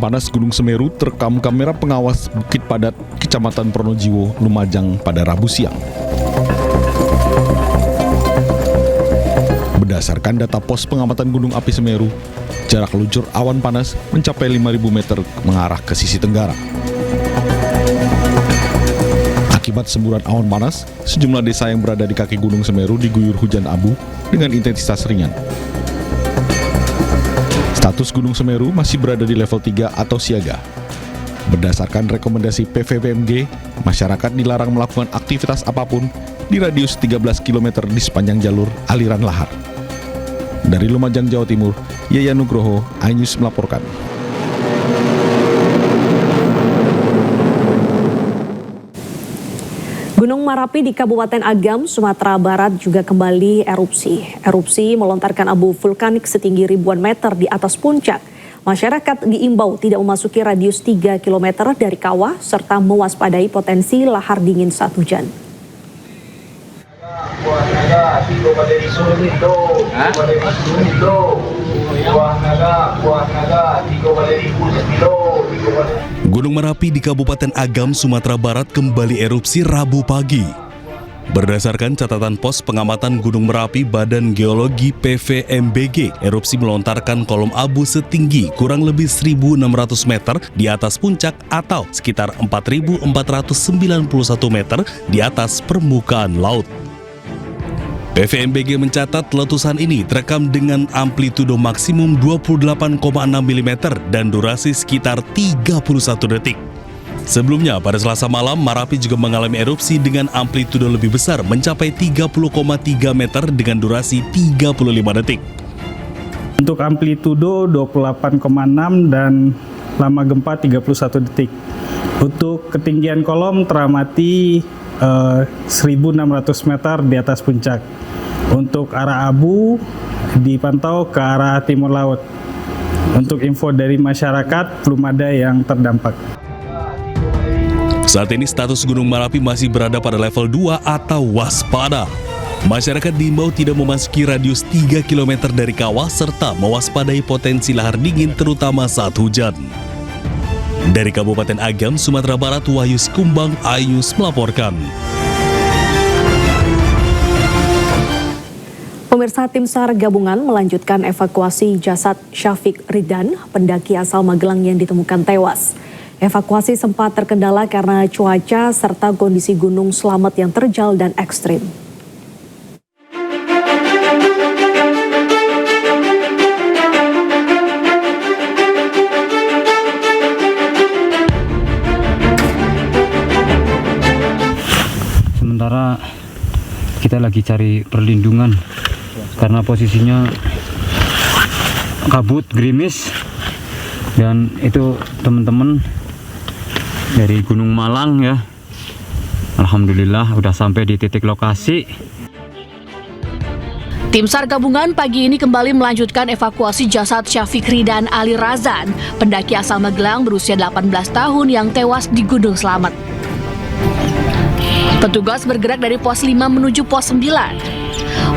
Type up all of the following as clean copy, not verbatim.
panas Gunung Semeru terekam kamera pengawas Bukit Padat, Kecamatan Pronojiwo, Lumajang pada Rabu siang. Berdasarkan data pos pengamatan Gunung Api Semeru, jarak luncur awan panas mencapai 5.000 meter mengarah ke sisi tenggara. Akibat semburan awan panas, sejumlah desa yang berada di kaki Gunung Semeru diguyur hujan abu dengan intensitas ringan. Status Gunung Semeru masih berada di level 3 atau siaga. Berdasarkan rekomendasi PVMBG, masyarakat dilarang melakukan aktivitas apapun di radius 13 km di sepanjang jalur aliran lahar. Dari Lumajang, Jawa Timur, Yaya Nugroho, iNews melaporkan. Gunung Merapi di Kabupaten Agam, Sumatera Barat juga kembali erupsi. Erupsi melontarkan abu vulkanik setinggi ribuan meter di atas puncak. Masyarakat diimbau tidak memasuki radius 3 km dari kawah serta mewaspadai potensi lahar dingin saat hujan. Gunung Merapi di Kabupaten Agam, Sumatera Barat kembali erupsi Rabu pagi. Berdasarkan catatan pos pengamatan Gunung Merapi Badan Geologi PVMBG, erupsi melontarkan kolom abu setinggi kurang lebih 1.600 meter di atas puncak atau sekitar 4.491 meter di atas permukaan laut. PVMBG mencatat letusan ini terekam dengan amplitudo maksimum 28,6 mm dan durasi sekitar 31 detik. Sebelumnya, pada Selasa malam, Merapi juga mengalami erupsi dengan amplitudo lebih besar mencapai 30,3 meter dengan durasi 35 detik. Untuk amplitudo 28,6 dan lama gempa 31 detik. Untuk ketinggian kolom teramati 1.600 meter di atas puncak. Untuk arah abu dipantau ke arah timur laut. Untuk info dari masyarakat, belum ada yang terdampak. Saat ini status Gunung Merapi masih berada pada level 2 atau waspada. Masyarakat diimbau tidak memasuki radius 3 km dari kawah serta mewaspadai potensi lahar dingin terutama saat hujan. Dari Kabupaten Agam, Sumatera Barat, Wahyu Sikumbang, iNews melaporkan. Pemirsa, tim SAR gabungan melanjutkan evakuasi jasad Syafiq Ridan, pendaki asal Magelang yang ditemukan tewas. Evakuasi sempat terkendala karena cuaca serta kondisi gunung Slamet yang terjal dan ekstrim. Sementara kita lagi cari perlindungan karena posisinya kabut, gerimis, dan itu teman-teman dari Gunung Malang ya. Alhamdulillah udah sampai di titik lokasi. Tim SAR gabungan pagi ini kembali melanjutkan evakuasi jasad Syafiq Ridan Ali Razan, pendaki asal Magelang berusia 18 tahun yang tewas di Gunung Slamet. Petugas bergerak dari pos 5 menuju pos 9.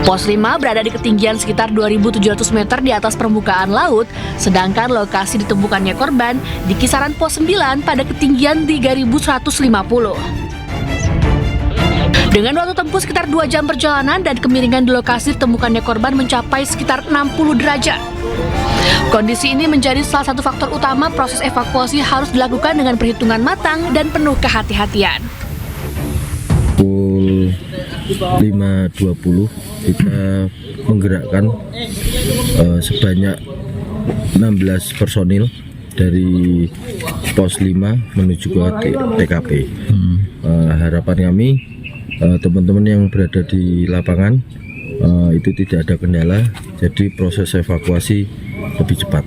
Pos 5 berada di ketinggian sekitar 2.700 meter di atas permukaan laut, sedangkan lokasi ditemukannya korban di kisaran pos 9 pada ketinggian 3.150. Dengan waktu tempuh sekitar 2 jam perjalanan dan kemiringan di lokasi ditemukannya korban mencapai sekitar 60 derajat. Kondisi ini menjadi salah satu faktor utama proses evakuasi harus dilakukan dengan perhitungan matang dan penuh kehati-hatian. Pukul 5.20 kita menggerakkan sebanyak 16 personil dari pos 5 menuju ke TKP. Harapan kami teman-teman yang berada di lapangan itu tidak ada kendala, jadi proses evakuasi lebih cepat.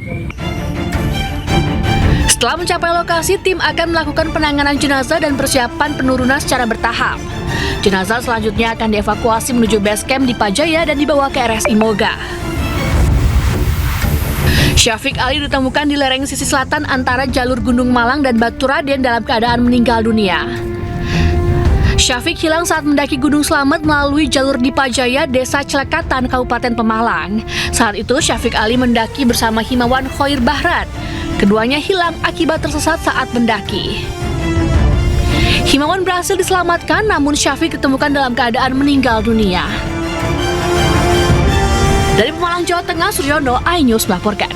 Setelah mencapai lokasi, tim akan melakukan penanganan jenazah dan persiapan penurunan secara bertahap. Jenazah selanjutnya akan dievakuasi menuju base camp di Pajaya dan dibawa ke RSI Moga. Syafiq Ali ditemukan di lereng sisi selatan antara jalur Gunung Malang dan Batu Raden dalam keadaan meninggal dunia. Syafiq hilang saat mendaki Gunung Slamet melalui jalur di Pajaya, Desa Celekatan, Kabupaten Pemalang. Saat itu Syafiq Ali mendaki bersama Himawan Khoir Bahran. Keduanya hilang akibat tersesat saat mendaki. Himawan berhasil diselamatkan, namun Syafiq ditemukan dalam keadaan meninggal dunia. Dari Pemalang, Jawa Tengah, Suryono, iNews melaporkan.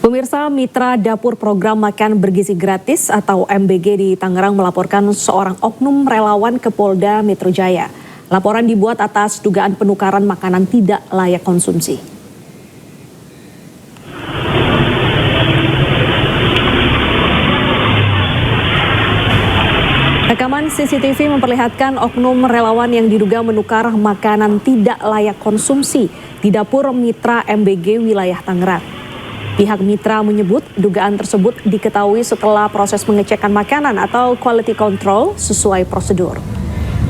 Pemirsa, Mitra Dapur Program Makan Bergizi Gratis atau MBG di Tangerang melaporkan seorang oknum relawan ke Polda Metro Jaya. Laporan dibuat atas dugaan penukaran makanan tidak layak konsumsi. Rekaman CCTV memperlihatkan oknum relawan yang diduga menukar makanan tidak layak konsumsi di dapur Mitra MBG wilayah Tangerang. Pihak Mitra menyebut dugaan tersebut diketahui setelah proses pengecekan makanan atau quality control sesuai prosedur.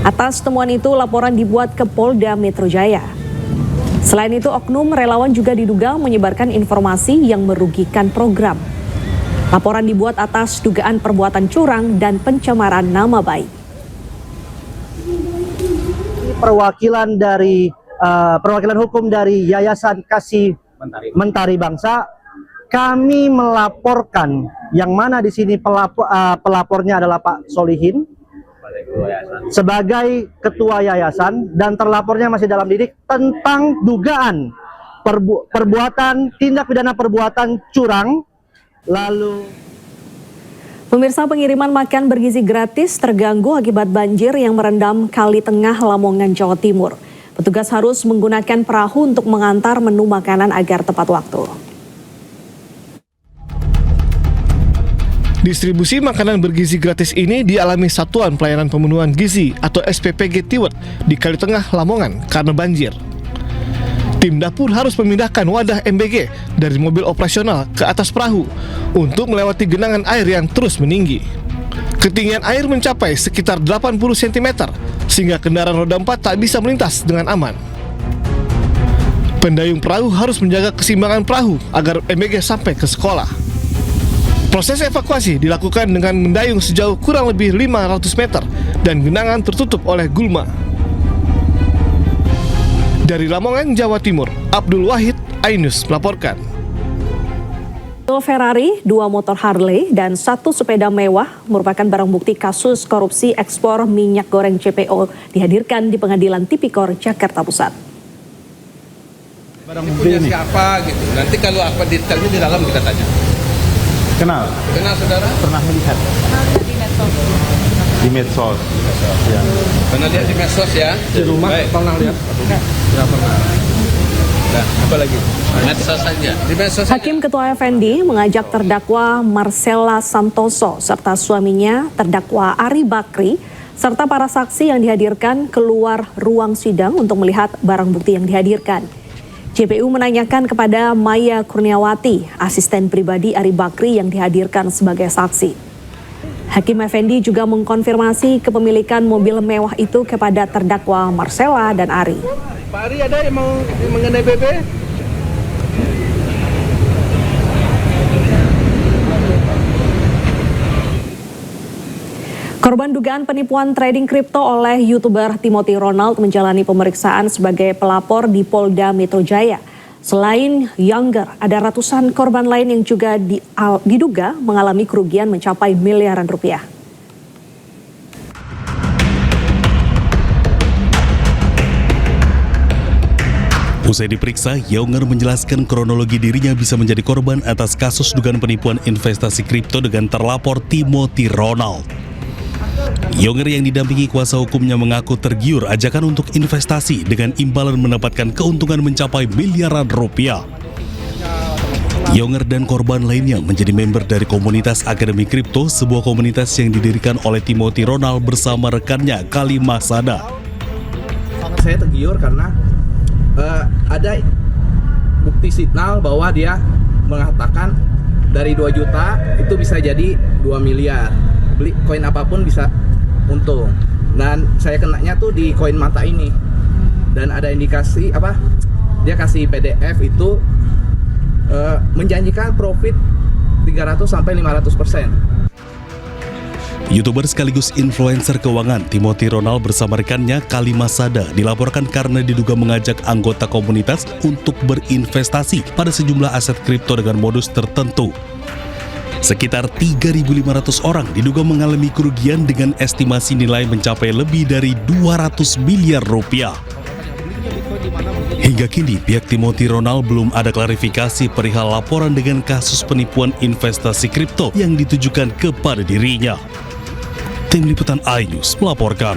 Atas temuan itu, laporan dibuat ke Polda Metro Jaya. Selain itu, oknum relawan juga diduga menyebarkan informasi yang merugikan program. Laporan dibuat atas dugaan perbuatan curang dan pencemaran nama baik. Perwakilan hukum dari Yayasan Kasih Mentari Bangsa, kami melaporkan yang mana di sini pelapornya adalah Pak Solihin sebagai ketua yayasan dan terlapornya masih dalam didik tentang dugaan perbuatan tindak pidana perbuatan curang. Lalu Pemirsa, pengiriman makan bergizi gratis terganggu akibat banjir yang merendam Kali Tengah, Lamongan, Jawa Timur. Petugas harus menggunakan perahu untuk mengantar menu makanan agar tepat waktu. Distribusi makanan bergizi gratis ini dialami Satuan Pelayanan Pemenuhan Gizi atau SPPG Tiwet di Kali Tengah, Lamongan karena banjir. Tim dapur harus memindahkan wadah MBG dari mobil operasional ke atas perahu untuk melewati genangan air yang terus meninggi. Ketinggian air mencapai sekitar 80 cm sehingga kendaraan roda 4 tak bisa melintas dengan aman. Pendayung perahu harus menjaga keseimbangan perahu agar MBG sampai ke sekolah. Proses evakuasi dilakukan dengan mendayung sejauh kurang lebih 500 meter dan genangan tertutup oleh gulma. Dari Lamongan, Jawa Timur, Abdul Wahid, iNews melaporkan. Ferrari, 2 motor Harley, dan 1 sepeda mewah merupakan barang bukti kasus korupsi ekspor minyak goreng CPO dihadirkan di Pengadilan Tipikor, Jakarta Pusat. Barang bukti ini siapa gitu. Nanti kalau apa detailnya di dalam kita tanya. Kenal? Kenal saudara? Pernah melihat? Di medsos. Di medsos. Ya. Pernah lihat di medsos ya? Di rumah pernah lihat? Tidak pernah. Nah, apa lagi? Medsos saja. Di medsos. Hakim Ketua Effendi mengajak terdakwa Marcella Santoso serta suaminya terdakwa Ari Bakri serta para saksi yang dihadirkan keluar ruang sidang untuk melihat barang bukti yang dihadirkan. JPU menanyakan kepada Maya Kurniawati, asisten pribadi Ari Bakri yang dihadirkan sebagai saksi. Hakim Effendi juga mengkonfirmasi kepemilikan mobil mewah itu kepada terdakwa Marcella dan Ari. Pak Ari ada yang mau mengenai BB? Korban dugaan penipuan trading kripto oleh YouTuber Timothy Ronald menjalani pemeriksaan sebagai pelapor di Polda Metro Jaya. Selain Younger, ada ratusan korban lain yang juga diduga mengalami kerugian mencapai miliaran rupiah. Usai diperiksa, Younger menjelaskan kronologi dirinya bisa menjadi korban atas kasus dugaan penipuan investasi kripto dengan terlapor Timothy Ronald. Younger yang didampingi kuasa hukumnya mengaku tergiur ajakan untuk investasi dengan imbalan mendapatkan keuntungan mencapai miliaran rupiah. Younger dan korban lainnya menjadi member dari komunitas Akademi Kripto, sebuah komunitas yang didirikan oleh Timothy Ronald bersama rekannya Kalimah Sada. Saya tergiur karena ada bukti signal bahwa dia mengatakan dari 2 juta itu bisa jadi 2 miliar. Beli koin apapun bisa untung. Dan saya kenanya tuh di koin mata ini. Dan ada indikasi apa? Dia kasih PDF itu menjanjikan profit 300 sampai 500%. YouTuber sekaligus influencer keuangan Timothy Ronald bersama rekannya Kalima Sada dilaporkan karena diduga mengajak anggota komunitas untuk berinvestasi pada sejumlah aset kripto dengan modus tertentu. Sekitar 3.500 orang diduga mengalami kerugian dengan estimasi nilai mencapai lebih dari 200 miliar rupiah. Hingga kini, pihak Timothy Ronald belum ada klarifikasi perihal laporan dengan kasus penipuan investasi kripto yang ditujukan kepada dirinya. Tim Liputan iNews melaporkan.